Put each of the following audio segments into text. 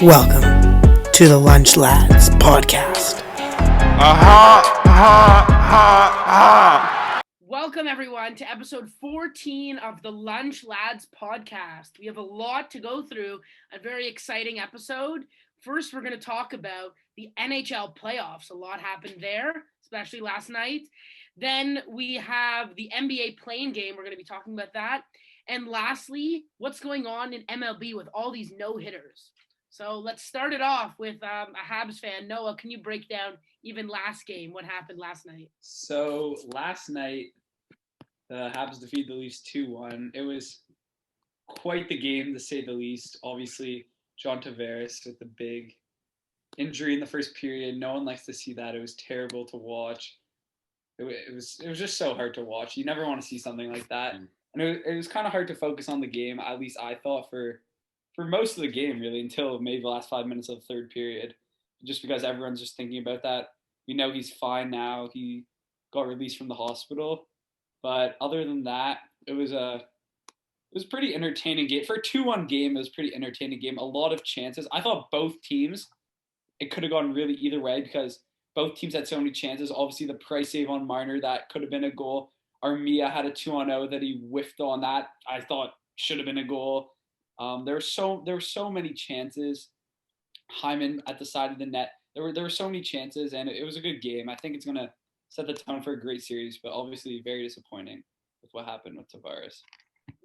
Welcome to the Lunch Lads podcast. Welcome, everyone, to episode 14 of the Lunch Lads podcast. We have a lot to go through, a very exciting episode. First, we're going to talk about the NHL Playoffs. A lot happened there, especially last night. Then we have the NBA play-in game. We're going to be talking about that. And lastly, what's going on in MLB with all these no-hitters. So let's start it off with a Habs fan. Noah, can you break down even last game, what happened last night? So last night, the Habs defeated the Leafs 2-1. It was quite the game, to say the least. Obviously, John Tavares with the big injury in the first period. No one likes to see that. It was terrible to watch. It was just so hard to watch. You never want to see something like that. And it was kind of hard to focus on the game, at least I thought, for most of the game, really, until maybe the last 5 minutes of the third period, just because everyone's just thinking about that. We know he's fine now. He got released from the hospital. But other than that, it was a pretty entertaining game. For a 2-1 game, it was a pretty entertaining game. A lot of chances. I thought both teams, it could have gone really either way because both teams had so many chances. Obviously, the Price save on Marner, that could have been a goal. Armia had a 2-0 that he whiffed on that. I thought should have been a goal. There were so many chances. Hyman at the side of the net. There were so many chances, and it was a good game. I think it's gonna set the tone for a great series, but obviously very disappointing with what happened with Tavares.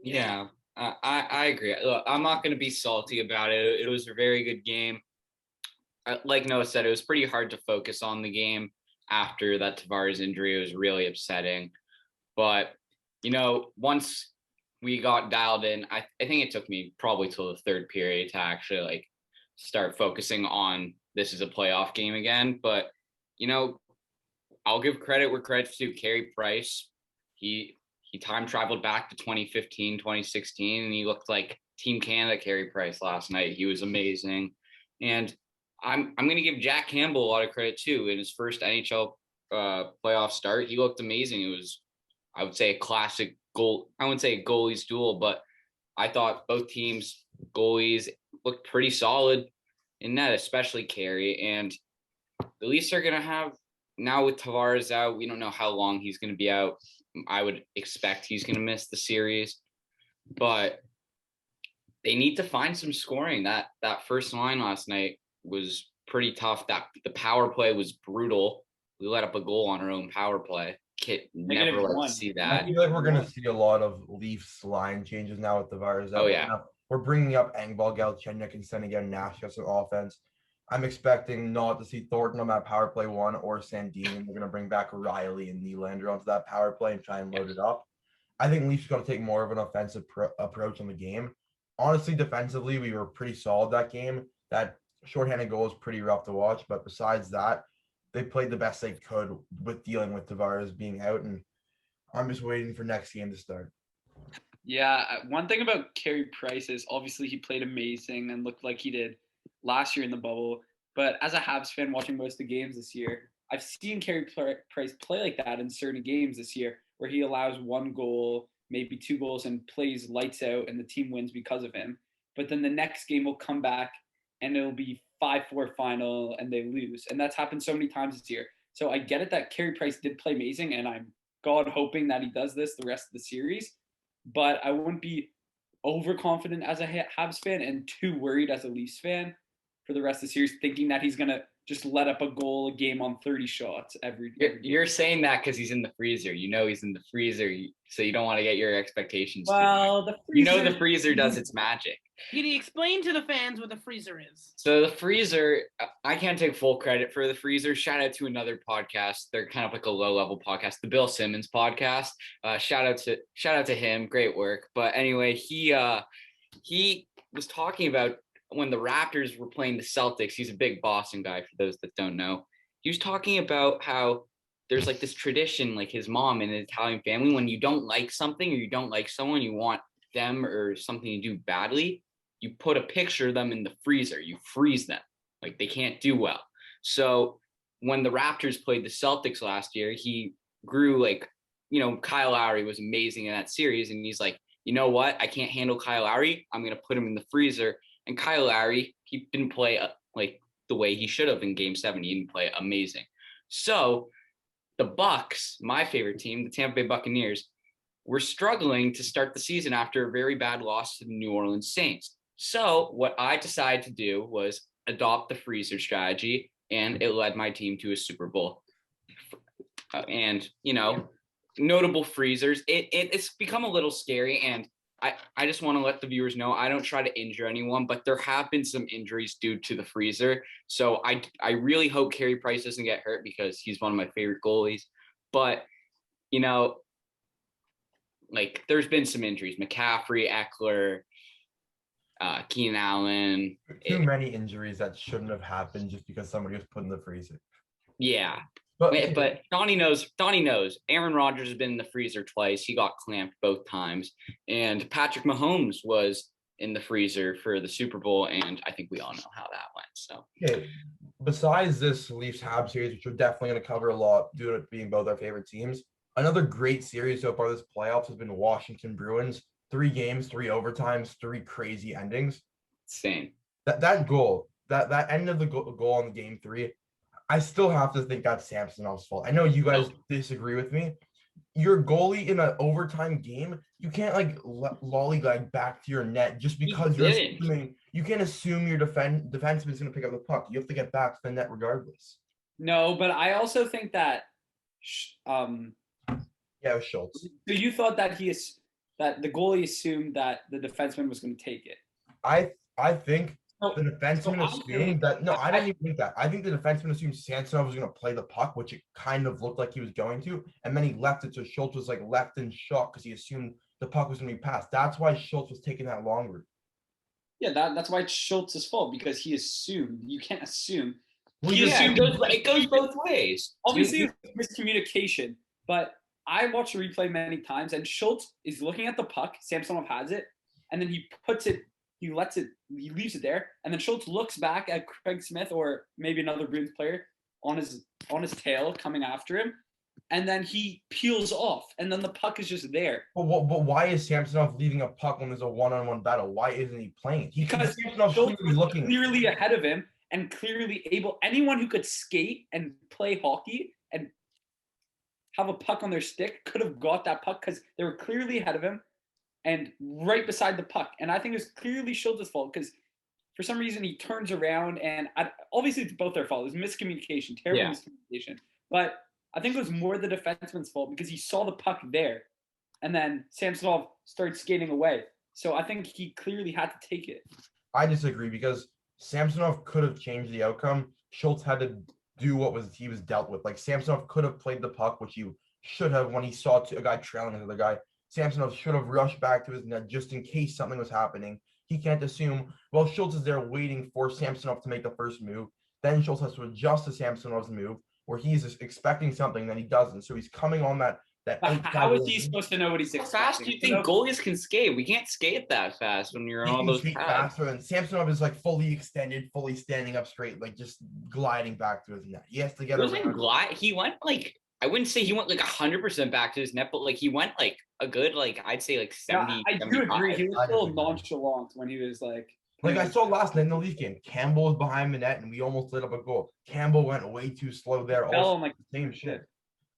Yeah, I agree. Look, I'm not gonna be salty about it. It was a very good game. Like Noah said, it was pretty hard to focus on the game after that Tavares injury. It was really upsetting, but once we got dialed in, I think it took me probably till the third period to actually start focusing on this is a playoff game again. But I'll give credit where credit's due. Carey Price, he time traveled back to 2015, 2016, and he looked like Team Canada Carey Price last night. He was amazing, and I'm going to give Jack Campbell a lot of credit too. In his first NHL playoff start, he looked amazing. It was, I would say, a classic goal. I wouldn't say a goalies duel, but I thought both teams' goalies looked pretty solid in net, especially Carey. And the Leafs are going to have, now with Tavares out, we don't know how long he's going to be out. I would expect he's going to miss the series, but they need to find some scoring. That first line last night was pretty tough. That the power play was brutal. We let up a goal on our own power play. Never like to see that. I feel like we're going to see a lot of Leafs line changes now with Tavares. Oh, yeah. We're bringing up Engvall, Galchenyuk, and sending out Nash as an offense. I'm expecting not to see Thornton on that power play one or Sandin. We're going to bring back Riley and Nylander onto that power play and try and load it up. I think Leafs are going to take more of an offensive approach on the game. Honestly, defensively, we were pretty solid that game. That shorthanded goal is pretty rough to watch, but besides that, they played the best they could with dealing with Tavares being out, and I'm just waiting for next game to start. Yeah, one thing about Carey Price is obviously he played amazing and looked like he did last year in the bubble. But as a Habs fan watching most of the games this year, I've seen Carey Price play like that in certain games this year where he allows one goal, maybe two goals, and plays lights out and the team wins because of him. But then the next game will come back and it'll be 5-4 final and they lose. And that's happened so many times this year. So I get it that Carey Price did play amazing, and I'm God hoping that he does this the rest of the series. But I wouldn't be overconfident as a Habs fan and too worried as a Leafs fan for the rest of the series, thinking that he's going to just let up a goal a game on 30 shots every game. You're saying that because he's in the freezer. He's in the freezer, so you don't want to get your expectations. Well, the freezer, the freezer does its magic. Can you explain to the fans what the freezer is? So the freezer, I can't take full credit for the freezer. Shout out to another podcast. They're kind of like a low-level podcast, the Bill Simmons podcast. Shout out to him. Great work. But anyway, he was talking about when the Raptors were playing the Celtics. He's a big Boston guy, for those that don't know. He was talking about how there's like this tradition, like his mom in an Italian family, when you don't like something or you don't like someone, you want them or something to do badly, you put a picture of them in the freezer. You freeze them. Like they can't do well. So when the Raptors played the Celtics last year, he grew Kyle Lowry was amazing in that series. And he's like, you know what? I can't handle Kyle Lowry. I'm going to put him in the freezer And Kyle Lowry, he didn't play like the way he should have in Game 7. He didn't play amazing. So the Bucks, my favorite team, the Tampa Bay Buccaneers, were struggling to start the season after a very bad loss to the New Orleans Saints. So what I decided to do was adopt the freezer strategy, and it led my team to a Super Bowl. And, notable freezers, it's become a little scary, and I just want to let the viewers know I don't try to injure anyone, but there have been some injuries due to the freezer. So I really hope Carey Price doesn't get hurt because he's one of my favorite goalies. But, there's been some injuries. McCaffrey, Eckler, Keenan Allen. Too many injuries that shouldn't have happened just because somebody was put in the freezer. Yeah. But Donnie knows. Aaron Rodgers has been in the freezer twice. He got clamped both times. And Patrick Mahomes was in the freezer for the Super Bowl, and I think we all know how that went. So okay. Besides this Leafs-Habs series, which we're definitely going to cover a lot due to it being both our favorite teams, another great series so far this playoffs has been Washington Bruins. 3 games, 3 overtimes, 3 crazy endings. Insane. That goal, that end of the goal on the Game 3, I still have to think that's Samsonov's fault. I know you guys disagree with me. Your goalie in an overtime game, you can't lollygag back to your net just because you're assuming. You can't assume your defenseman's going to pick up the puck. You have to get back to the net regardless. No, but I also think that it was Schultz. So you thought that that the goalie assumed that the defenseman was going to take it. I think the defenseman assumed that. No, I don't even think that. I think the defenseman assumed Samsonov was going to play the puck, which it kind of looked like he was going to, and then he left it. So Schultz was left in shock because he assumed the puck was going to be passed. That's why Schultz was taking that long route. Yeah, that's why it's Schultz's fault, because he assumed. You can't assume. It goes both ways. Obviously, it's miscommunication, but I watched the replay many times, and Schultz is looking at the puck. Samsonov has it, and then he puts it. He leaves it there, and then Schultz looks back at Craig Smith or maybe another Bruins player on his tail coming after him, and then he peels off, and then the puck is just there. But why is Samsonov leaving a puck when there's a one-on-one battle? Why isn't he playing? Because Schultz was clearly ahead of him and clearly able. Anyone who could skate and play hockey and have a puck on their stick could have got that puck because they were clearly ahead of him and right beside the puck. And I think it was clearly Schultz's fault because for some reason he turns around and obviously it's both their fault. It was miscommunication, terrible miscommunication. But I think it was more the defenseman's fault because he saw the puck there and then Samsonov started skating away. So I think he clearly had to take it. I disagree because Samsonov could have changed the outcome. Schultz had to do he was dealt with. Samsonov could have played the puck, which he should have when he saw a guy trailing another guy. Samsonov should have rushed back to his net just in case something was happening. He can't assume, Schultz is there waiting for Samsonov to make the first move. Then Schultz has to adjust to Samsonov's move where he's expecting something that he doesn't. So he's coming on that. How is he supposed to know what he's expecting? How fast do you think goalies can skate? We can't skate that fast when you're on all those pads. Faster than Samsonov is fully extended, fully standing up straight, just gliding back to his net. He has to get around. He went I wouldn't say he went 100% back to his net, but he went a good I'd say 70. I do agree. He was a little nonchalant when he was I saw last night in the Leaf game. Campbell was behind the net and we almost lit up a goal. Campbell went way too slow there. Fell on the same shit.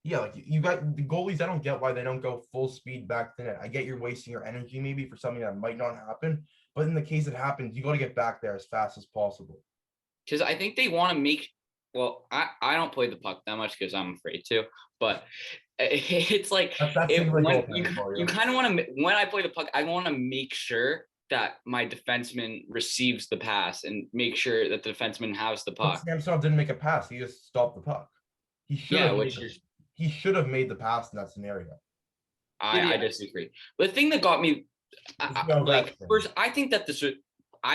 Yeah, you got the goalies. I don't get why they don't go full speed back to the net. I get you're wasting your energy maybe for something that might not happen, but in the case it happens, you got to get back there as fast as possible. Because I think they want to make. Well, I don't play the puck that much because I'm afraid to, but it's you kind of want to. When I play the puck, I want to make sure that my defenseman receives the pass and make sure that the defenseman has the puck. Samsonov didn't make a pass; he just stopped the puck. He should have made the pass in that scenario. I disagree. But the thing that got me, first, I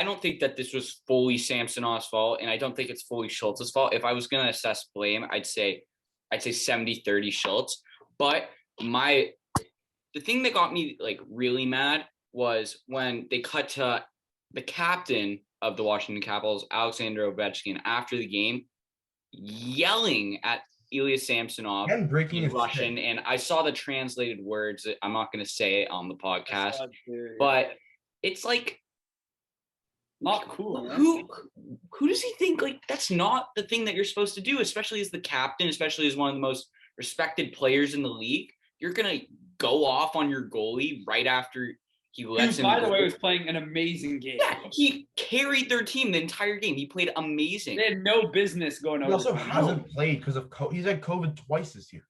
don't think that this was fully Samsonov's fault, and I don't think it's fully Schultz's fault. If I was going to assess blame, I'd say 70-30 Schultz. But the thing that got me really mad was when they cut to the captain of the Washington Capitals, Alexander Ovechkin, after the game, yelling at Ilya Samsonov and breaking in Russian, and I saw the translated words. I'm not going to say it on the podcast, but it's Not cool. Man. Who does he think, like, that's not the thing that you're supposed to do, especially as the captain, especially as one of the most respected players in the league? You're gonna go off on your goalie right after he lets him. By the way, was playing an amazing game. Yeah, he carried their team the entire game. He played amazing. They had no business going over. He also hasn't played because of he's had COVID twice this year.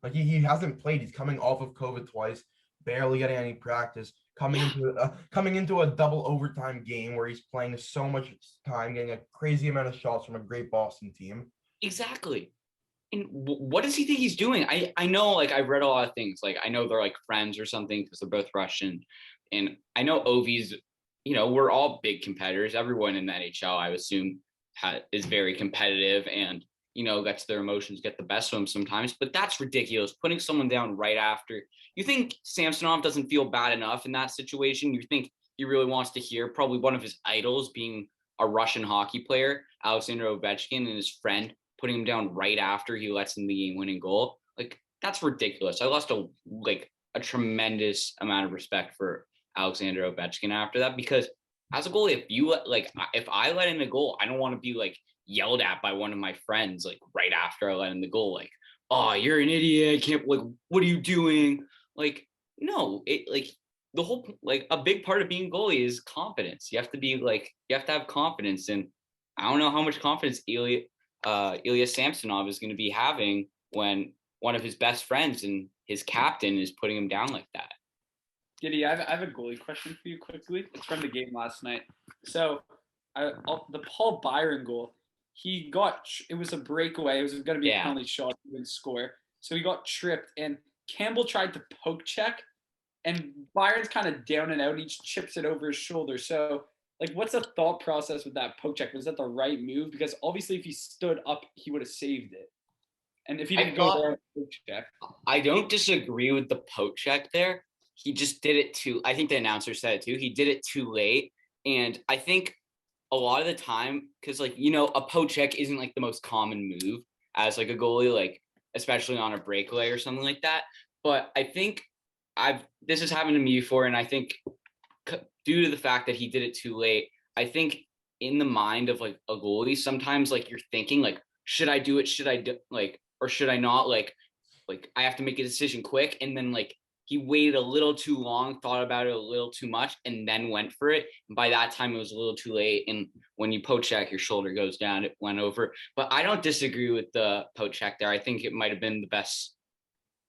Like he hasn't played. He's coming off of COVID twice, barely getting any practice. Coming into a double overtime game where he's playing so much time, getting a crazy amount of shots from a great Boston team. Exactly. And what does he think he's doing? I know, like, I've read a lot of things. Like, I know they're like friends or something because they're both Russian. And I know Ovi's, we're all big competitors. Everyone in the NHL, I assume, is very competitive and, lets their emotions get the best of them sometimes. But that's ridiculous. Putting someone down right after. You think Samsonov doesn't feel bad enough in that situation? You think he really wants to hear probably one of his idols being a Russian hockey player, Alexander Ovechkin, and his friend putting him down right after he lets in the game-winning goal? Like, that's ridiculous. I lost a tremendous amount of respect for Alexander Ovechkin after that, because as a goalie, if I let in a goal, I don't want to be like yelled at by one of my friends like right after I let in the goal, like, oh, you're an idiot, can't, like, what are you doing? Like, no, the whole, like, a big part of being goalie is confidence. You have to have confidence, and I don't know how much confidence Ilya Samsonov is going to be having when one of his best friends and his captain is putting him down like that. Giddy, I have a goalie question for you quickly. It's from the game last night. So the Paul Byron goal, it was a breakaway. It was going to be a penalty shot. He didn't score. So he got tripped, and Campbell tried to poke check, and Byron's kind of down and out, and he chips it over his shoulder. So, like, what's the thought process with that poke check? Was that the right move? Because obviously if he stood up, he would have saved it. And if he didn't go there, poke check. I don't disagree with the poke check there. He just did it I think the announcer said it too. He did it too late. And I think a lot of the time, because, like, a poke check isn't like the most common move as like a goalie, like, especially on a breakaway or something like that. But I think this has happened to me before, and I think due to the fact that he did it too late, I think in the mind of like a goalie, sometimes like you're thinking like, should I do it? Should I do, like, or should I not? Like I have to make a decision quick, and then like he waited a little too long, thought about it a little too much, and then went for it. And by that time, it was a little too late. And when you poke check, your shoulder goes down. It went over. But I don't disagree with the poke check there. I think it might have been the best.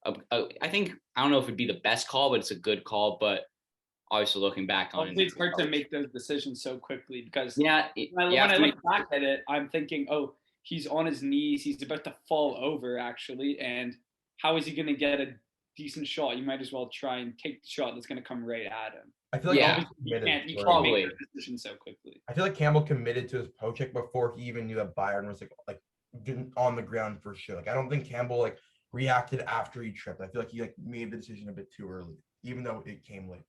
I don't know if it'd be the best call, but it's a good call. But obviously, looking back on it, it's hard to make those decisions so quickly because when I look back at it, I'm thinking, oh, he's on his knees. He's about to fall over, actually. And how is he going to get a decent shot? You might as well try and take the shot that's going to come right at him. I feel like you can't make the decision so quickly. I feel like Campbell committed to his poke check before he even knew that Byron was like on the ground for sure. Like, I don't think Campbell like reacted after he tripped. I feel like he like made the decision a bit too early, even though it came late.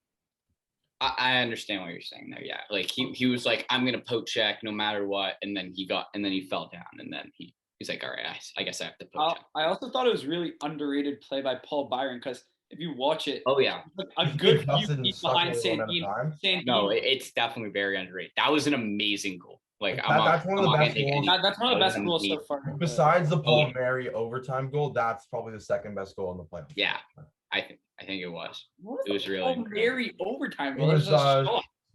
I understand what you're saying there. Yeah, like he was like, I'm gonna poke check no matter what, and then he fell down, and then he's like, all right, I guess I have to poke check. I also thought it was really underrated play by Paul Byron, because if you watch it, a good few feet behind Sandin. No, it's definitely very underrated. That was an amazing goal. Like, that's one of the best goals. That's one of the best goals so far. Besides the Paul Mary overtime goal, that's probably the second best goal in the playoffs. Yeah, I think it was. It was really Paul Mary overtime goal.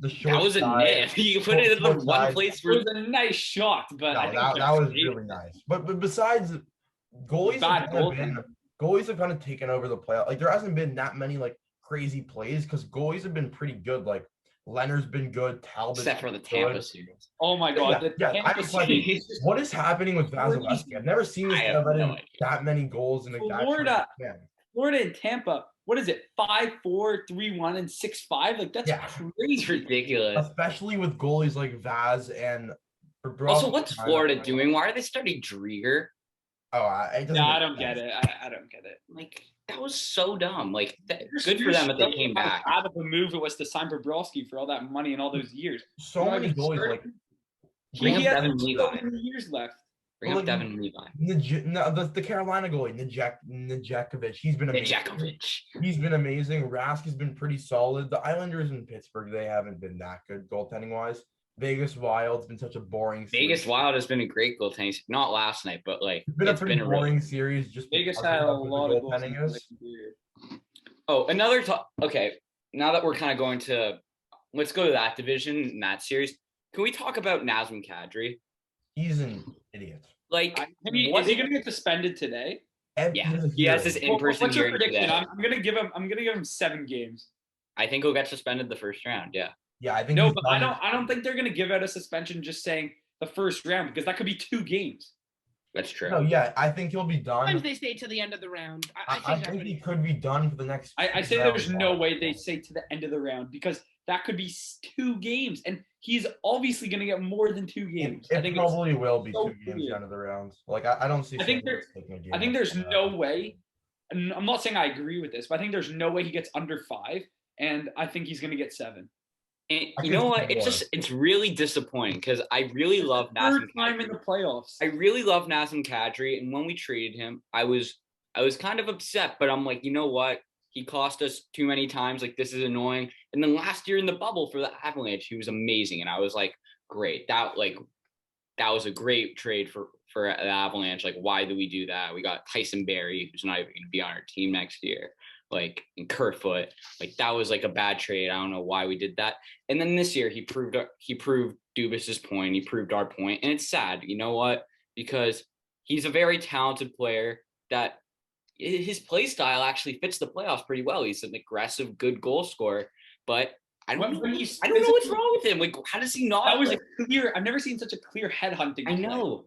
The short that was a nip. You put it in the one place where it was a nice shot, but that was really nice. But besides, goalies have kind of taken over the playoff. Like, there hasn't been that many like crazy plays because goalies have been pretty good. Like, Leonard's been good. Talbot's except for the Tampa series. Oh my God! What is happening with Vasilevsky? I've never seen this guy let in that many goals in Florida and Tampa. What is it? 5-4, 3-1, and 6-5. Like, that's crazy. It's ridiculous. Especially with goalies like Vaz and Bobrovsky. Also, what's Florida doing? Why are they starting Drieger? I don't get it. I don't get it. Like, that was so dumb. Like, good for them that they came back. Out of the move, it was to sign Bobrovsky for all that money and all those years. So many goalies like bring up Devin Levi. Years left. Bring up Devin Levi. The Carolina goalie, Nedeljkovic. He's been amazing. He's been amazing. Rask has been pretty solid. The Islanders in Pittsburgh, they haven't been that good goaltending wise. Vegas Wild's been such a boring Vegas series. Wild has been a great goaltending. Not last night, but like It's been a pretty boring series just Vegas because of had a how good the lot of goals in goaltending the is. second period. Oh, another okay. Now that we're kind of going to, let's go to that division in that series. Can we talk about Nazem Kadri? He's an idiot. Like, Is he going to get suspended today? Yeah, he has this in-person What's your hearing prediction? today. I'm gonna give him 7 games. I think he'll get suspended the first round. Yeah. Yeah, I think No, he's but done. I don't think they're gonna give out a suspension just saying the first round because that could be 2 games. That's true. No, yeah, I think he'll be done. Sometimes they say to the end of the round. I think he could be done for the next. I say there's no way they say to the end of the round because that could be 2 games, and he's obviously going to get more than 2 games. It I think probably will be so 2 games weird. down of the round. Like I don't see. I think there's no way. And I'm not saying I agree with this, but I think there's no way he gets under 5, and I think he's going to get 7. And you know what? It's really disappointing because I really love Nazem Third time in Kadri. the playoffs. I really love Nazem Kadri, and when we traded him, I was kind of upset, but I'm like, you know what? He cost us too many times. Like, this is annoying. And then last year in the bubble for the Avalanche, he was amazing, and I was like, great. That was a great trade for the Avalanche. Like, why do we do that? We got Tyson Barrie, who's not even going to be on our team next year. Like, in Kerfoot, like that was like a bad trade. I don't know why we did that. And then this year he proved Dubas's point. He proved our point, and it's sad. You know what? Because he's a very talented player that his play style actually fits the playoffs pretty well. He's an aggressive, good goal scorer, but I don't know what's wrong with him. Like, how does he not? That was clear. I've never seen such a clear headhunting. I know.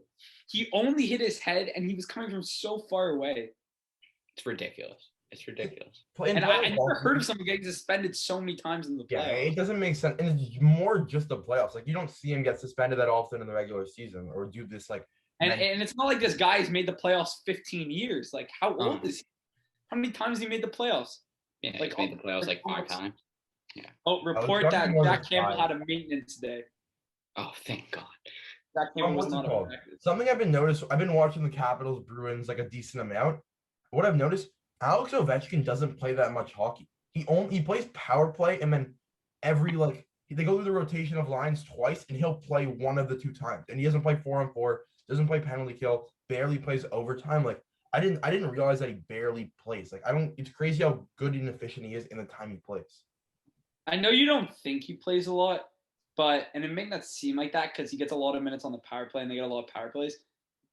He only hit his head, and he was coming from so far away. It's ridiculous. It's ridiculous. And I never heard of someone getting suspended so many times in the playoffs. Yeah, it doesn't make sense. And it's more just the playoffs. Like, you don't see him get suspended that often in the regular season or do this, like. And it's not like this guy has made the playoffs 15 years. Like, how old is he? How many times has he made the playoffs? Yeah, like, he's made the playoffs like 5 times. Yeah. Oh, report that Jack Campbell had a maintenance day. Oh, thank God. Jack Campbell was not affected. Something I've been watching the Capitals Bruins like a decent amount. What I've noticed, Alex Ovechkin doesn't play that much hockey. He plays power play, and then they go through the rotation of lines twice, and he'll play one of the 2 times. And he doesn't play 4-on-4, doesn't play penalty kill, barely plays overtime. Like, I didn't realize that he barely plays. Like, it's crazy how good and efficient he is in the time he plays. I know you don't think he plays a lot, and it may not seem like that because he gets a lot of minutes on the power play and they get a lot of power plays.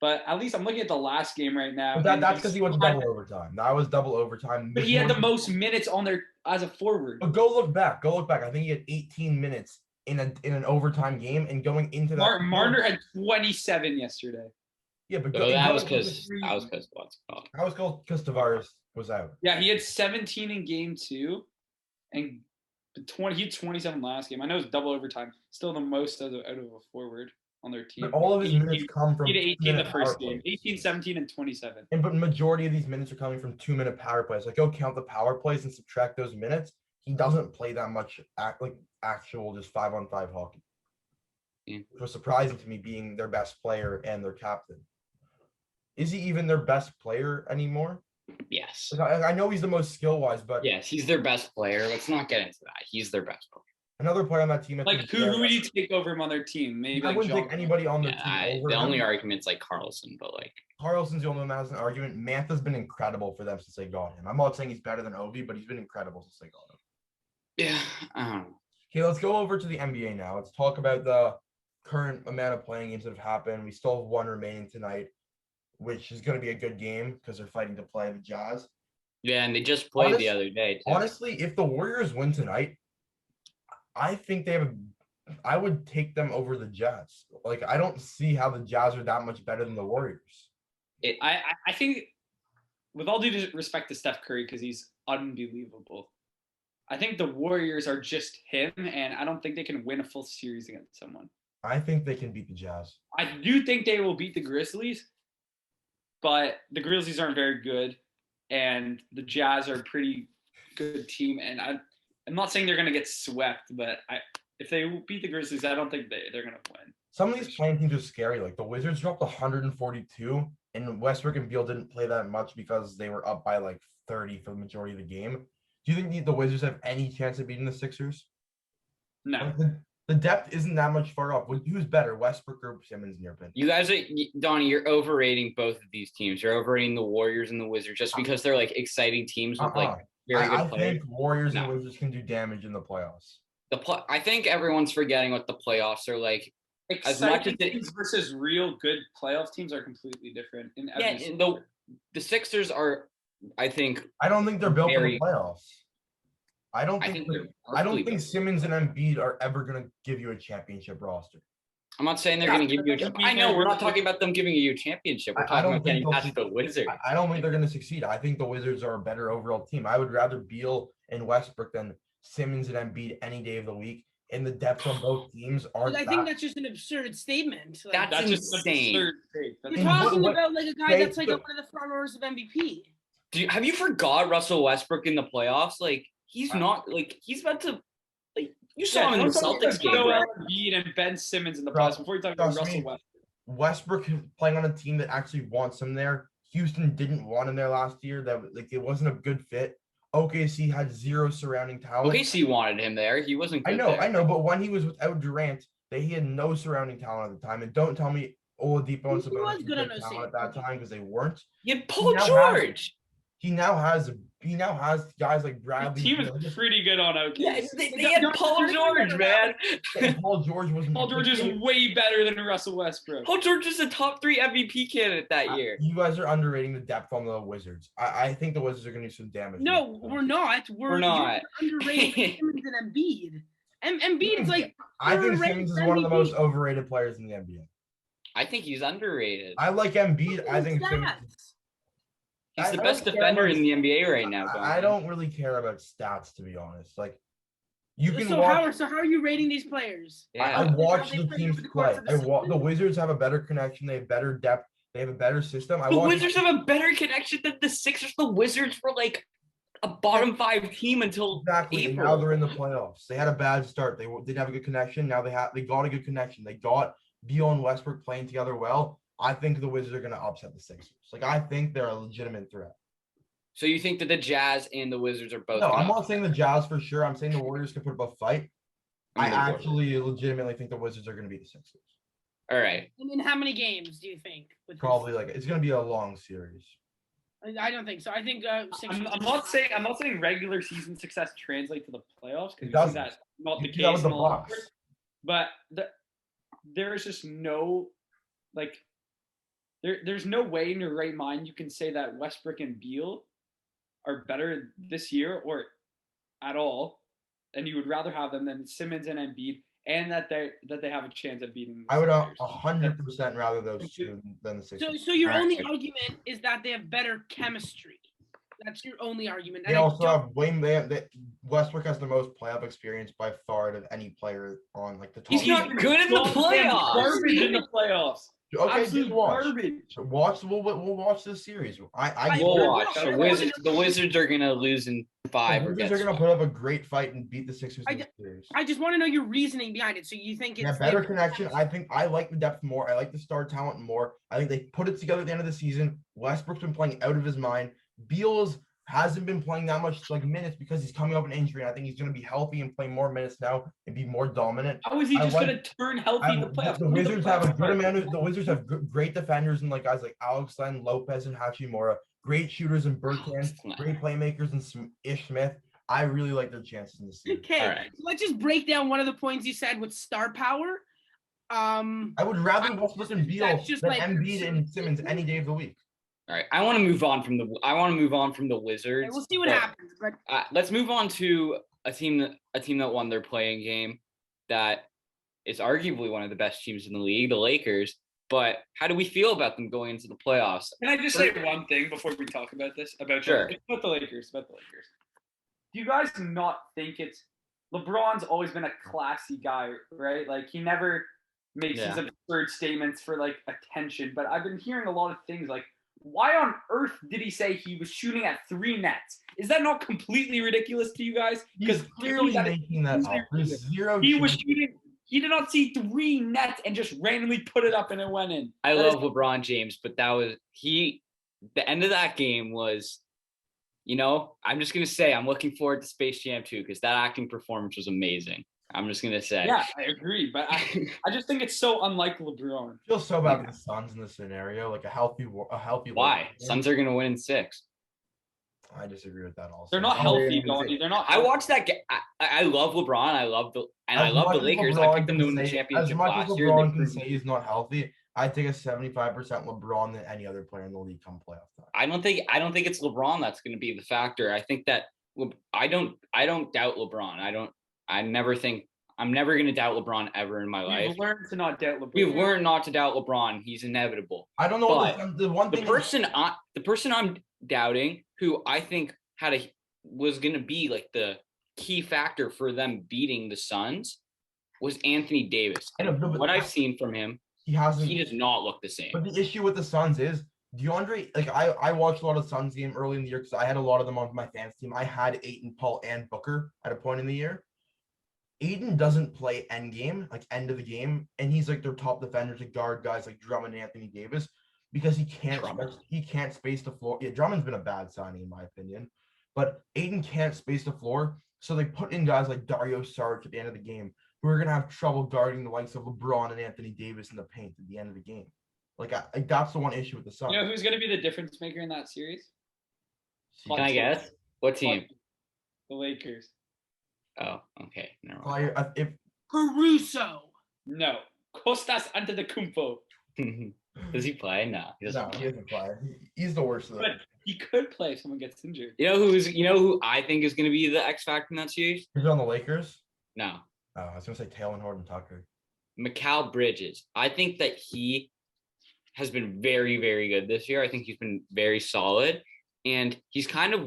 But at least I'm looking at the last game right now. But that's because he went to double overtime. That was double overtime. But he had the most minutes on there as a forward. But go look back. I think he had 18 minutes in an overtime game, and going into that. Marner had 27 yesterday. Yeah, but that was because Tavares was out. Yeah, he had 17 in game 2, and he had 27 last game. I know it's double overtime. Still the most out of a forward on their team. But all of his minutes come from. He had 18 the first game. 18, 17, and 27. But majority of these minutes are coming from 2-minute power plays. Like, go count the power plays and subtract those minutes. He doesn't play that much actual just 5-on-5 hockey. Yeah. Which was surprising to me, being their best player and their captain. Is he even their best player anymore? Yes. Like, I know he's the most skill-wise, but yes, he's their best player. Let's not get into that. He's their best player. Another player on that team. Like, who would you take over him on their team? Maybe I wouldn't take anybody on their team over the him. only argument's like Carlson, but like Carlson's the only one that has an argument. Mantha's been incredible for them since they got him. I'm not saying he's better than Ovi, but he's been incredible since they got him. Yeah, I don't know. Okay, let's go over to the NBA now. Let's talk about the current amount of playing games that have happened. We still have 1 remaining tonight, which is going to be a good game because they're fighting to play the Jazz. Yeah, and they just played the other day, too. Honestly, if the Warriors win tonight, I think I would take them over the Jazz. Like, I don't see how the Jazz are that much better than the Warriors. I think, with all due respect to Steph Curry, because he's unbelievable, I think the Warriors are just him, and I don't think they can win a full series against someone. I think they can beat the Jazz. I do think they will beat the Grizzlies, but the Grizzlies aren't very good, and the Jazz are a pretty good team. And I'm not saying they're going to get swept, but if they beat the Grizzlies, I don't think they're going to win. Some of these playing teams are scary. Like, the Wizards dropped 142, and Westbrook and Beal didn't play that much because they were up by like 30 for the majority of the game. Do you think the Wizards have any chance of beating the Sixers? No. The depth isn't that much far off. Who's better, Westbrook or Simmons in your opinion? You guys are Donnie. You're overrating both of these teams. You're overrating the Warriors and the Wizards just because they're like exciting teams with like very good I players. think Warriors and Wizards can do damage in the playoffs. I think everyone's forgetting what the playoffs are like. Exciting teams versus real good playoff teams are completely different. The Sixers are, I think. I don't think they're built for the playoffs. I don't think Simmons and Embiid are ever going to give you a championship roster. I'm not saying they're going to give you a championship. I know, we're not talking about them giving you a championship. We're talking about getting past the Wizards. I don't think they're going to succeed. I think the Wizards are a better overall team. I would rather Beal and Westbrook than Simmons and Embiid any day of the week. And the depth on both teams aren't. I think that's just an absurd statement. Like, that's insane. You're talking about like a guy that's like one of the front runners of MVP. Have you forgot Russell Westbrook in the playoffs? Like he's not like he's about to like you saw him in the Celtics game. Embiid and Ben Simmons in the playoffs before you talk about Russell Westbrook. Westbrook playing on a team that actually wants him there. Houston didn't want him there last year. That like it wasn't a good fit. OKC had zero surrounding talent. OKC wanted him there. He wasn't good I know, but when he was without Durant, he had no surrounding talent at the time. And don't tell me Oladipo and Sabonis was good talent at that time because they weren't. You had Paul George. He now has guys like Bradley. The team is pretty good on OKC. Yeah, they had Paul George, man. Paul George is way better than Russell Westbrook. Paul George is a top 3 MVP candidate that year. You guys are underrating the depth on the Wizards. I think the Wizards are going to do some damage. No, we're not. We're not underrating Simmons and Embiid. Embiid is like. I think Simmons is one of the most overrated players in the NBA. I think he's underrated. I like Embiid. I think Simmons. He's the best defender in the NBA right now. I don't really care about stats, to be honest. Like, you can watch. How are you rating these players? Yeah. I watch the teams play. The Wizards have a better connection. They have better depth. They have a better system. The Wizards have a better connection than the Sixers. The Wizards were like a bottom 5 team until April. Now they're in the playoffs. They had a bad start. They didn't have a good connection. Now they got a good connection. They got Beal and Westbrook playing together well. I think the Wizards are going to upset the Sixers. Like, I think they're a legitimate threat. So you think that the Jazz and the Wizards are both? No, I'm not saying the Jazz for sure. I'm saying the Warriors can put up a fight. I actually legitimately think the Wizards are going to beat the Sixers. All right. And in how many games do you think? Probably it's going to be a long series. I don't think so. I think I'm not saying regular season success translates to the playoffs because that's not the case. That was the Bucks. But there is just no There's no way in your right mind you can say that Westbrook and Beal are better this year or at all, and you would rather have them than Simmons and Embiid, and that they have a chance at beating. I would 100% rather those two than the Sixers. So your only argument is that they have better chemistry. That's your only argument. They also have Westbrook has the most playoff experience by far out of any player on like the top. He's not good in the playoffs. Garbage in the playoffs. Okay, just watch. We'll watch this series. We'll watch. The Wizards are gonna lose in 5. The Wizards are gonna put up a great fight and beat the Sixers in the series. I just want to know your reasoning behind it. So you think it's better connection? I think I like the depth more. I like the star talent more. I think they put it together at the end of the season. Westbrook's been playing out of his mind. Beal hasn't been playing that much minutes because he's coming up an injury. And I think he's going to be healthy and play more minutes now and be more dominant. How is he just going to turn healthy in the playoffs? The Wizards have a good amount. The Wizards have great defenders and like guys like Alex Len, Lopez, and Hachimura. Great shooters in Bertrand. Great playmakers in Ish Smith. I really like their chances in the season. Okay, right. So let's just break down one of the points you said with star power. I would rather Westbrook and Beal than Embiid and Simmons any day of the week. All right, I want to move on from the Wizards. Okay, we'll see what happens. But let's move on to a team that won their playing game, that is arguably one of the best teams in the league, the Lakers. But how do we feel about them going into the playoffs? Can I just say one thing before we talk about this? About the Lakers. Do you guys not think LeBron's always been a classy guy, right? Like he never makes these absurd statements for like attention. But I've been hearing a lot of things like, why on earth did he say he was shooting at 3 nets? Is that not completely ridiculous to you guys? Because clearly making that up. There's zero. He was shooting. He did not see 3 nets and just randomly put it up and it went in. I love LeBron James, but the end of that game was, I'm just gonna say I'm looking forward to Space Jam 2 because that acting performance was amazing. I'm just gonna say. Yeah, I agree, but I just think it's so unlike LeBron. I feel so bad for the Suns in this scenario. Like a healthy. Why? Suns are gonna win in 6. I disagree with that also. They're not healthy, Donnie. They're not. I watched that game. I love LeBron. I love the Lakers. I picked them to win the championship last year. As much as LeBron can say he's not healthy, I take a 75% LeBron than any other player in the league come playoff time. I don't think it's LeBron that's going to be the factor. I think that I don't doubt LeBron. I'm never going to doubt LeBron ever in my life. We've learned to not doubt LeBron. We've learned not to doubt LeBron. He's inevitable. I don't know. But the one thing the person I'm doubting, who I think was going to be like the key factor for them beating the Suns, was Anthony Davis. What I've seen from him, he does not look the same. But the issue with the Suns is DeAndre. Like I watched a lot of Suns game early in the year because I had a lot of them on my fantasy team. I had Ayton, Paul, and Booker at a point in the year. Ayton doesn't play end game, like end of the game, and he's like their top defender to guard guys like Drummond and Anthony Davis because he can't space the floor. Yeah, Drummond's been a bad signing in my opinion, but Ayton can't space the floor, so they put in guys like Dario Saric at the end of the game who are gonna have trouble guarding the likes of LeBron and Anthony Davis in the paint at the end of the game. Like that's the one issue with the Suns. You know who's gonna be the difference maker in that series? Can I guess? What team? The Lakers. Oh, okay. Never mind. If Caruso. No. Kostas Antetokounmpo. Does he play? No, he doesn't. No, he doesn't play. He's the worst of them. But he could play if someone gets injured. You know who I think is going to be the X factor in that series? Who's on the Lakers? No. Oh, I was gonna say Taylor Horton Tucker. Mikal Bridges. I think that he has been very, very good this year. I think he's been very solid, and he's kind of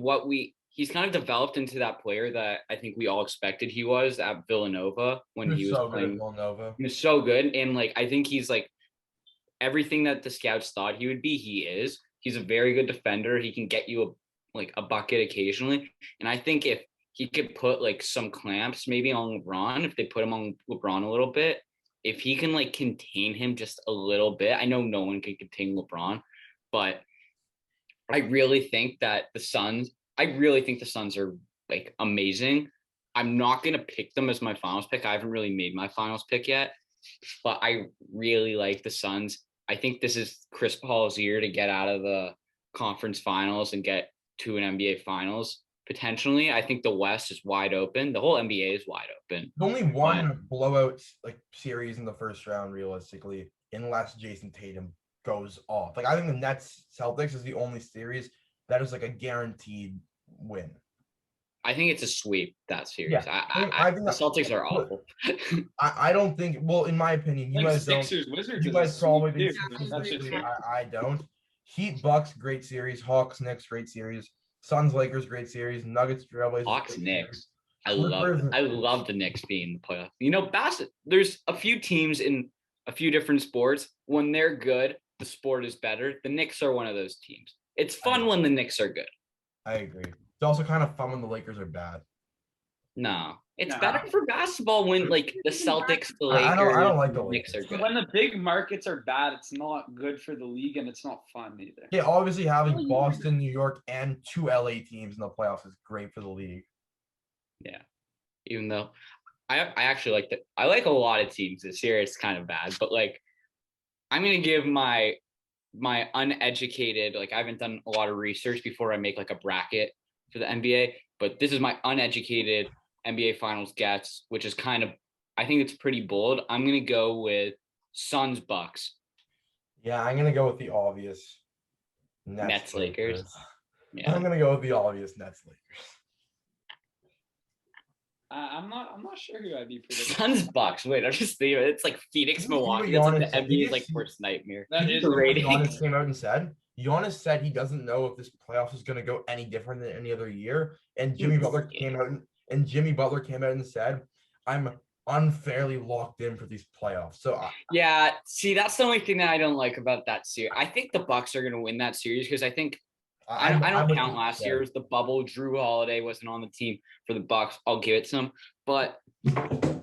developed into that player that I think we all expected he was at Villanova when he was playing. Villanova. He was so good, and like I think he's like everything that the scouts thought he would be. He is. He's a very good defender. He can get you a bucket occasionally, and I think if he could put like some clamps maybe on LeBron, if they put him on LeBron a little bit, if he can like contain him just a little bit. I know no one can contain LeBron, but I really think that the Suns are like amazing. I'm not going to pick them as my finals pick. I haven't really made my finals pick yet, but I really like the Suns. I think this is Chris Paul's year to get out of the conference finals and get to an NBA finals. Potentially, I think the West is wide open. The whole NBA is wide open. There's only one blowout like series in the first round, realistically, unless Jason Tatum goes off. Like I think the Nets Celtics is the only series that is like a guaranteed win. I think it's a sweep, that series. Yeah, I think the Celtics are awful. I don't think. Well, in my opinion, you guys Sixers, don't. Wizards You guys probably think That's just I don't. Heat Bucks, great series. Hawks Knicks, great series. Suns Lakers, great series. Nuggets Trailblazers. Hawks Knicks. I love the Knicks being in the playoffs. You know, there's a few teams in a few different sports. When they're good, the sport is better. The Knicks are one of those teams. It's fun when the Knicks are good. I agree. It's also kind of fun when the Lakers are bad. No. It's better for basketball when like the Celtics, the Lakers, I don't like the Knicks are good. When the big markets are bad, it's not good for the league and it's not fun either. Yeah, obviously having Boston, New York, and 2 LA teams in the playoffs is great for the league. Yeah. Even though I actually like I like a lot of teams this year. It's kind of bad, but like I'm gonna give my uneducated, like I haven't done a lot of research before I make like a bracket for the NBA, but this is my uneducated NBA Finals guess, which is kind of, I think it's pretty bold. I'm going to go with Suns Bucks. Yeah, I'm going to go with the obvious Nets Lakers. Yeah. I'm going to go with the obvious Nets Lakers. I'm not sure who I'd be predicting. Suns Bucks. Wait, I'm just thinking it's like Phoenix Milwaukee. That's like the NBA's like worst nightmare. That is the rating. Giannis came out and said. Giannis said he doesn't know if this playoffs is going to go any different than any other year. And Jimmy Butler came out and said, "I'm unfairly locked in for these playoffs." So yeah, see, that's the only thing that I don't like about that series. I think the Bucks are going to win that series because I think I don't count last year as the bubble. Drew Holiday wasn't on the team for the Bucks. I'll give it to him, but I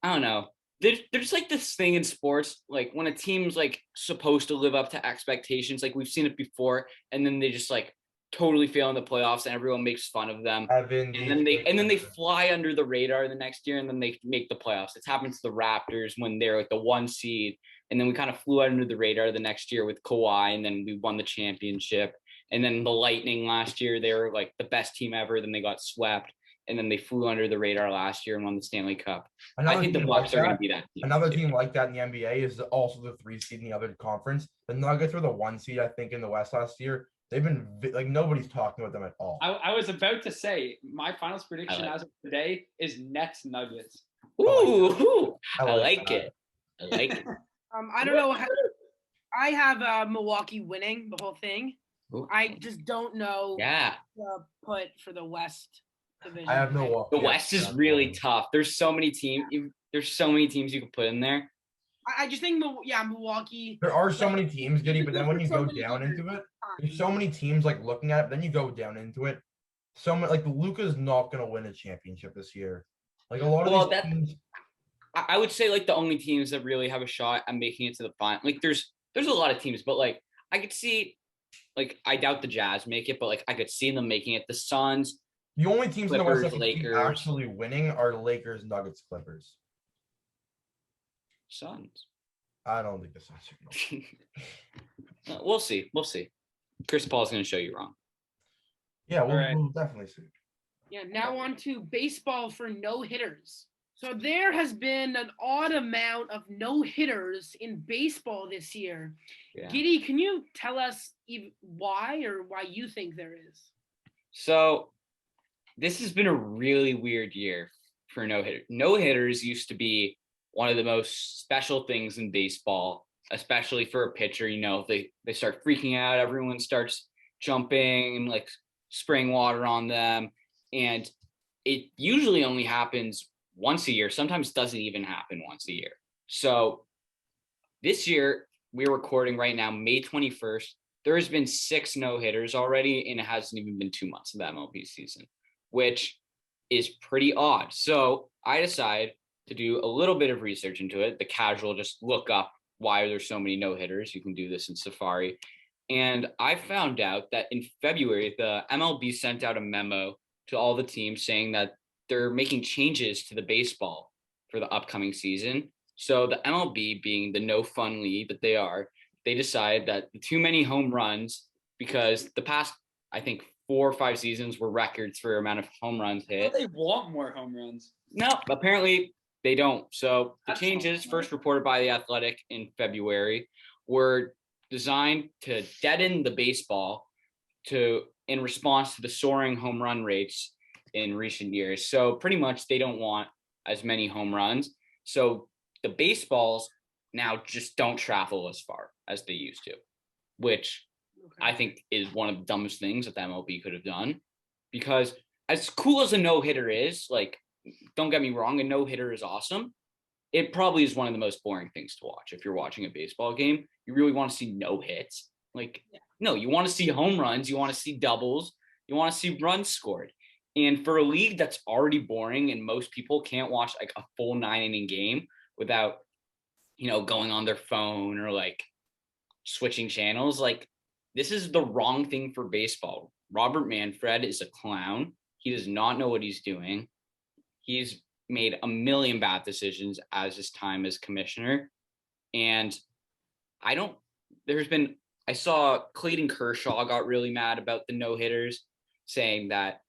don't know. There's like this thing in sports, like when a team's like supposed to live up to expectations, like we've seen it before, and then they just like totally fail in the playoffs and everyone makes fun of them. Evan, And then they fly under the radar the next year and then they make the playoffs. It's happened to the Raptors when they're like the 1 seed. And then we kind of flew under the radar the next year with Kawhi, and then we won the championship. And then the Lightning last year, they were like the best team ever. Then they got swept, and then they flew under the radar last year and won the Stanley Cup. I think the Bucks are going to be that team. Another team like that in the NBA is also the 3 seed in the other conference. The Nuggets were the 1 seed, I think, in the West last year. They've been like nobody's talking about them at all. I was about to say my finals prediction as of today is Nets Nuggets. Ooh, I like it. I like it. I don't know. I have Milwaukee winning the whole thing. Ooh. I just don't know. Yeah. Put for the West division. I have Milwaukee. The West is really tough. There's so many teams. There's so many teams you could put in there. I just think, Milwaukee. There are so many teams, Giddy, but then when you go down into it, there's so many teams like looking at it. Then you go down into it. So many, like Luka's not gonna win a championship this year. Like a lot of these teams. I would say like the only teams that really have a shot at making it to the final. Like there's a lot of teams, but like I could see, like I doubt the Jazz make it, but like I could see them making it. The Suns. The only teams Clippers, in the West that Lakers. actually winning are Lakers, Nuggets, Clippers. Suns. I don't think the Suns are going. We'll see. Chris Paul's going to show you wrong. Yeah, we'll definitely see. Yeah, now on to baseball for no-hitters. So there has been an odd amount of no-hitters in baseball this year. Yeah. Giddy, can you tell us why you think there is? So this has been a really weird year for no-hitters. No-hitters used to be one of the most special things in baseball, especially for a pitcher. You know, they start freaking out, everyone starts jumping and like spraying water on them. And it usually only happens once a year, sometimes doesn't even happen once a year. So this year, we're recording right now, May 21st. There has been 6 no-hitters already, and it hasn't even been 2 months of the MLB season, which is pretty odd. So I decided to do a little bit of research into it. The casual, just look up why there's so many no-hitters. You can do this in Safari. And I found out that in February, the MLB sent out a memo to all the teams saying that they're making changes to the baseball for the upcoming season. So the MLB, being the no fun league that they are, they decided that too many home runs, because the past, I think, 4 or 5 seasons were records for amount of home runs hit. They want more home runs. No, apparently they don't. So the That's changes, not first reported by The Athletic in February, were designed to deaden the baseball in response to the soaring home run rates in recent years. So pretty much they don't want as many home runs. So the baseballs now just don't travel as far as they used to, which I think is one of the dumbest things that the MLB could have done. Because as cool as a no-hitter is, like, don't get me wrong, a no-hitter is awesome. It probably is one of the most boring things to watch. If you're watching a baseball game, you really want to see no hits. Like, no, you want to see home runs. You want to see doubles. You want to see runs scored. And for a league that's already boring and most people can't watch like a full 9-inning game without, going on their phone or like switching channels, like this is the wrong thing for baseball. Robert Manfred is a clown. He does not know what he's doing. He's made a million bad decisions as his time as commissioner. And I saw Clayton Kershaw got really mad about the no-hitters, saying that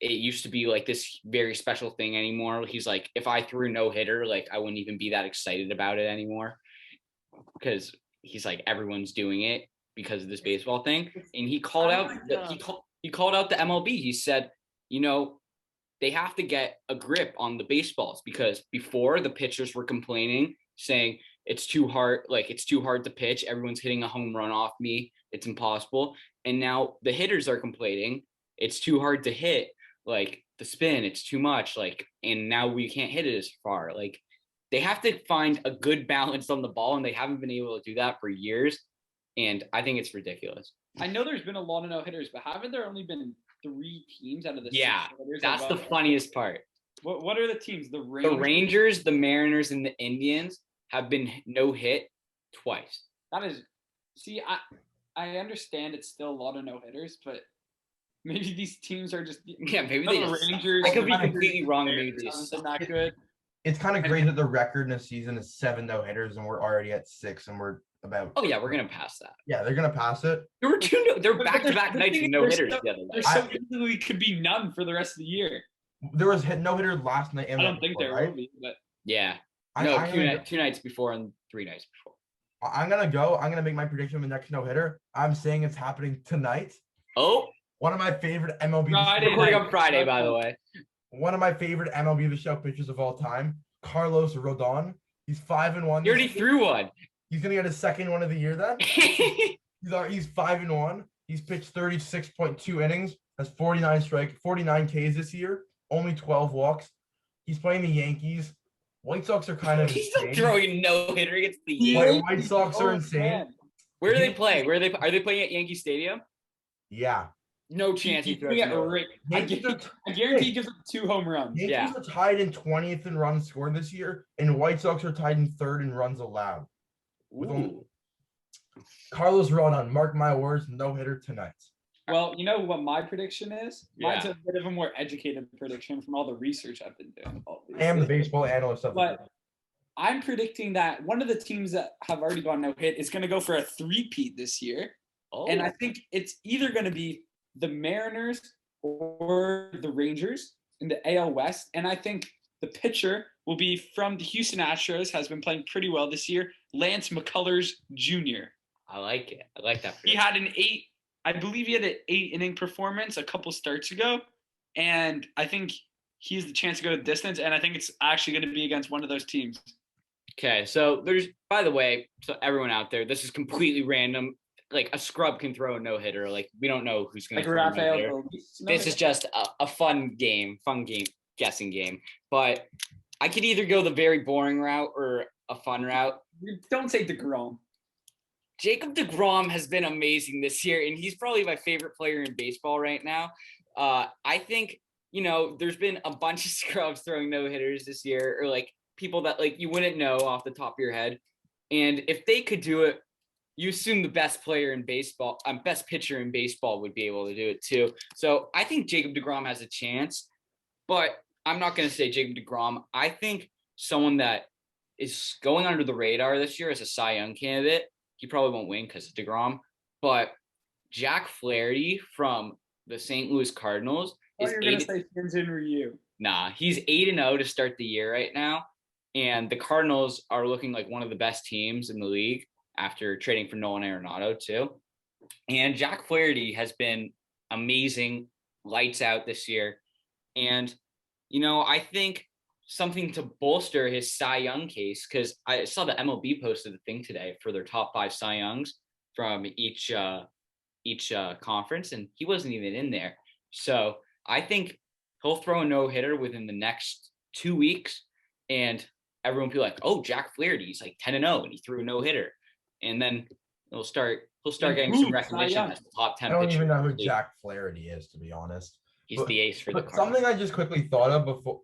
it used to be like this very special thing anymore. He's like, if I threw a no-hitter, like I wouldn't even be that excited about it anymore, because he's like, everyone's doing it because of this baseball thing. And he called out he called out the MLB. He said, they have to get a grip on the baseballs, because before the pitchers were complaining, saying it's too hard to pitch. Everyone's hitting a home run off me. It's impossible. And now the hitters are complaining. It's too hard to hit. Like the spin, it's too much. Like, and now we can't hit it as far. Like they have to find a good balance on the ball, and they haven't been able to do that for years. And I think it's ridiculous. I know there's been a lot of no-hitters, but haven't there only been 3 teams out of the 6 no-hitters? That's the funniest part. What are the teams? The Rangers, the Mariners, and the Indians have been no-hit twice. That is, see, I understand it's still a lot of no-hitters, but maybe these teams are just maybe the they just Rangers. I could be Kinda completely wrong. Maybe they haven't just been that good. It's kind of great that the record in a season is 7 no-hitters, and we're already at 6, and we're about. Oh yeah, we're gonna pass that. Yeah, they're gonna pass it. There were two. They're But back-to-back the nights thing with is, no hitters the other There night. so easily could be none for the rest of the year. There was no-hitter last night. I don't think there will be, but Yeah. I'm No, gonna two nights before and 3 nights before. I'm gonna make my prediction of the next no-hitter. I'm saying it's happening tonight. Oh, One of my favorite MLB Friday recording night. on Friday, by the way. One of my favorite MLB The Show pitchers of all time, Carlos Rodon. He's 5-1. You already threw one. He's gonna get his second one of the year then. He's 5-1. He's pitched 36.2 innings, has 49 Ks this year, only 12 walks. He's playing the Yankees. White Sox are kind of He's still insane. throwing no hitter against the Yankees. White Sox are insane. Man. Where do they play? Are they playing at Yankee Stadium? Yeah. No chance he He's throws doing it no. right. Yankees I guarantee he gives up 2 home runs. Yankees Yeah. are tied in 20th in runs scored this year, and White Sox are tied in 3rd in runs allowed. With only Ooh. Carlos Rodon, mark my words, no-hitter tonight. Well, you know what my prediction is? Mine's Yeah. a bit of a more educated prediction from all the research I've been doing. I am the obviously. baseball analyst of the But group. I'm predicting that one of the teams that have already gone no hit is going to go for a three-peat this year. Oh. And I think it's either going to be the Mariners or the Rangers in the AL West. And I think the pitcher will be from the Houston Astros, has been playing pretty well this year, Lance McCullers Jr. I like it. I like that. He had I believe he had an 8-inning performance a couple starts ago. And I think he has the chance to go to distance. And I think it's actually going to be against one of those teams. Okay, so by the way, so everyone out there, this is completely random. Like a scrub can throw a no hitter. Like we don't know who's going Like to throw a no hitter. Rafael. This is just a fun game, guessing game. But I could either go the very boring route or a fun route. Don't say DeGrom. Jacob deGrom has been amazing this year, and he's probably my favorite player in baseball right now. I think, there's been a bunch of scrubs throwing no-hitters this year, or like people that like you wouldn't know off the top of your head. And if they could do it, you assume the best player in baseball, best pitcher in baseball would be able to do it too. So I think Jacob deGrom has a chance, but I'm not going to say Jacob deGrom. I think someone that is going under the radar this year as a Cy Young candidate. He probably won't win because of DeGrom, but Jack Flaherty from the St. Louis Cardinals is You're going to say Shinzin Ryu. Nah, he's 8-0 to start the year right now, and the Cardinals are looking like one of the best teams in the league after trading for Nolan Arenado too. And Jack Flaherty has been amazing, lights out this year, and I think something to bolster his Cy Young case, because I saw the MLB posted the thing today for their top 5 Cy Youngs from each conference, and he wasn't even in there. So I think he'll throw a no-hitter within the next 2 weeks, and everyone will be like, "Oh, Jack Flaherty, he's like 10-0, and he threw a no-hitter," and then he'll start getting some recognition as the top 10 I don't pitcher. even know who Jack Flaherty is, to be honest. He's the ace for the But Cardinals. something I just quickly thought of before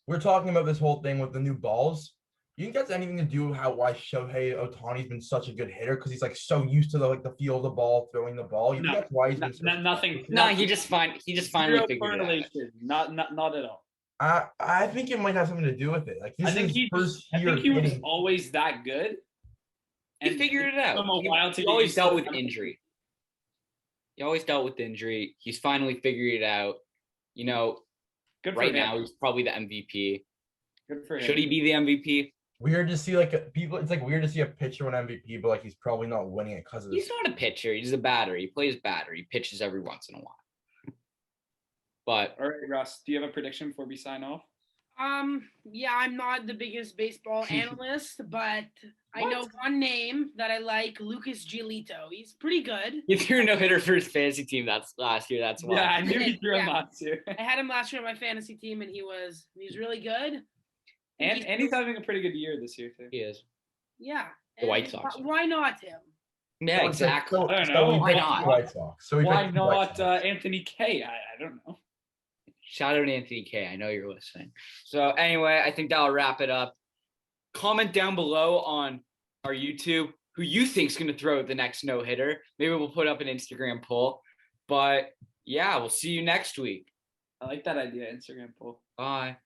we're talking about this whole thing with the new balls. You think that's anything to do with why Shohei Ohtani's been such a good hitter? Because he's like so used to the feel of the ball, throwing the ball. You think that's why he's been so Nothing. No, he just finally Zero figured it out. correlation. Not at all. I think it might have something to do with it. Like this I think is he first I year think he was hitting. always that good. He And figured it out. took him a while to He get always used to dealt it. with injury. He's finally figured it out. Good for Right him. now he's probably the MVP. Good for him. Should he be the MVP? Weird to see people. It's like weird to see a pitcher win MVP, but like he's probably not winning it because of this. He's not a pitcher. He's a batter. He plays batter. He pitches every once in a while. But All right, Russ, do you have a prediction before we sign off? Yeah, I'm not the biggest baseball analyst, but I know one name that I like, Lucas Giolito. He's pretty good. he threw a no-hitter for his fantasy team last year. That's why. Yeah, I knew he threw him Yeah. last year. I had him last year on my fantasy team, and he's really good. And he's having a pretty good year this year too. He is. Yeah. The White and Sox. Why not him? Yeah, exactly. So, I don't know. he Why picked not? the White Sox. So he Why picked the White not Sox. Anthony K? I don't know. Shout out to Anthony K. I know you're listening. So anyway, I think that'll wrap it up. Comment down below on our YouTube who you think's going to throw the next no-hitter. Maybe we'll put up an Instagram poll. But Yeah, we'll see you next week. I like that idea, Instagram poll. Bye.